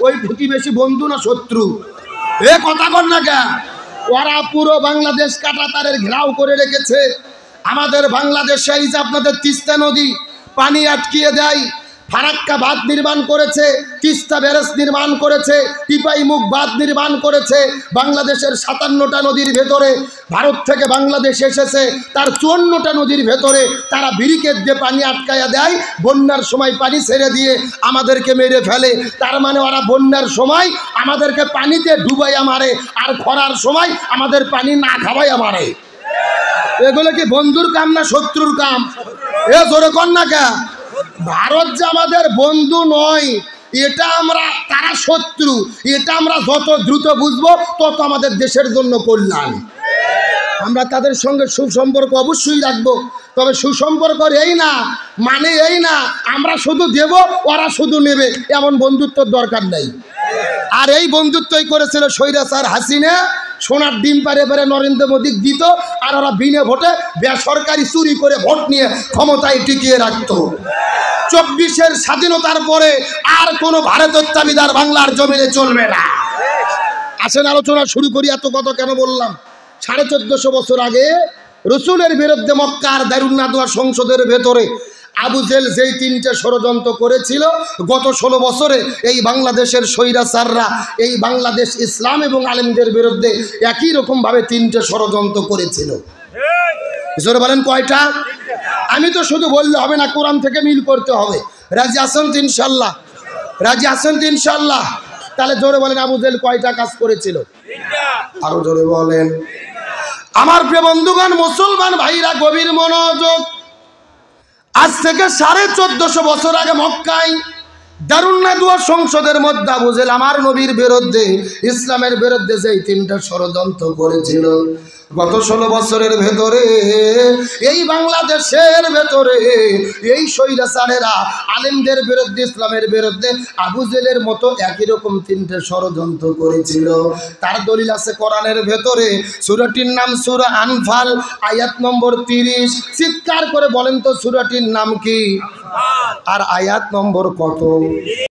ওই প্রতিবেশী বন্ধু না শত্রু? এ কথা কর না কেন? ওরা পুরো বাংলাদেশ কাঁটাতারের ঘেরাও করে রেখেছে। আমাদের বাংলাদেশে এই যে আপনাদের তিস্তা নদী পানি আটকিয়ে দেয়, ফারাক্কা বাঁধ নির্মাণ করেছে, তিস্তা ব্যারেজ নির্মাণ করেছে, টিপাই মুখ বাঁধ নির্মাণ করেছে। বাংলাদেশের 57টা নদীর ভেতরে ভারত থেকে বাংলাদেশ এসেছে, তার 54টা নদীর ভেতরে তারা ব্যারিকেড দিয়ে পানি আটকায়া দেয়। বন্যার সময় পানি ছেড়ে দিয়ে আমাদেরকে মেরে ফেলে। তার মানে ওরা বন্যার সময় আমাদেরকে পানিতে ডুবাইয়া মারে, আর খরার সময় আমাদের পানি না খাওয়াইয়া মারে। এগুলো কি বন্ধুর কাম না শত্রুর কাম? এ জোরে কর না কে? ভারত যে আমাদের বন্ধু নয়, এটা আমরা, তারা শত্রু, এটা আমরা যত দ্রুত বুঝবো তত আমাদের দেশের জন্য কল্যাণ। আমরা তাদের সঙ্গে সুসম্পর্ক অবশ্যই রাখবো, তবে সুসম্পর্ক এই না মানে এই না আমরা শুধু দেব ওরা শুধু নেবে, এমন বন্ধুত্বর দরকার নেই। আর এই বন্ধুত্বই করেছিল স্বৈরাচার হাসিনা। সোনার ডিম পারে পারে নরেন্দ্র মোদী দিত, আর ওরা বিনা ভোটে বেসরকারি চুরি করে ভোট নিয়ে ক্ষমতায় টিকিয়ে রাখত। 24-এর স্বাধীনতার পরে আর কোনো ভারতের দাবিদার বাংলার জমিনে চলবে না। আসেন আলোচনা শুরু করি। এত কথা কেন বললাম? 1450 বছর আগে রসুলের বিরুদ্ধে মক্কার দারুন নাদওয়া সংসদের ভেতরে আবু জেল যেই 3টে ষড়যন্ত্র করেছিল, গত 16 বছরে এই বাংলাদেশের স্বৈরাচাররা এই বাংলাদেশ ইসলাম এবং আলেমদের বিরুদ্ধে একই রকমভাবে 3টে ষড়যন্ত্র করেছিল। জোরে বলেন কয়টা? আমি তো শুধু বললে হবে না, কোরআন থেকে মিল করতে হবে। রাজি আছেন তো ইনশাল্লাহ? রাজি আছেন তো ইনশাল্লাহ? তাহলে জোরে বলেন আবু জেল কয়টা কাজ করেছিল? আরো জোরে বলেন। আমার প্রিয় বন্ধুগণ, মুসলমান ভাইরা গভীর মনোযোগ। আজ থেকে 1450 বছর আগে মক্কায় দারুন নাদওয়া সংসদের মধ্যে আবু জেল আমার নবীর বিরুদ্ধে, ইসলামের বিরুদ্ধে যেই 3টে ষড়যন্ত্র করেছিল, গত 16 বছরের ভেতরে এই বাংলাদেশের ভেতরে এই স্বৈরাচারেরা আলেমদের বিরুদ্ধে, ইসলামের বিরুদ্ধে আবু জেলের মতো একই রকম 3টে ষড়যন্ত্র করেছিল। তার দলিল আছে কোরআনের ভেতরে। সূরাটির নাম সূরা আনফাল, আয়াত নম্বর 30। চিৎকার করে বলেন তো সূরাটির নাম কি আর আয়াত নম্বর কত?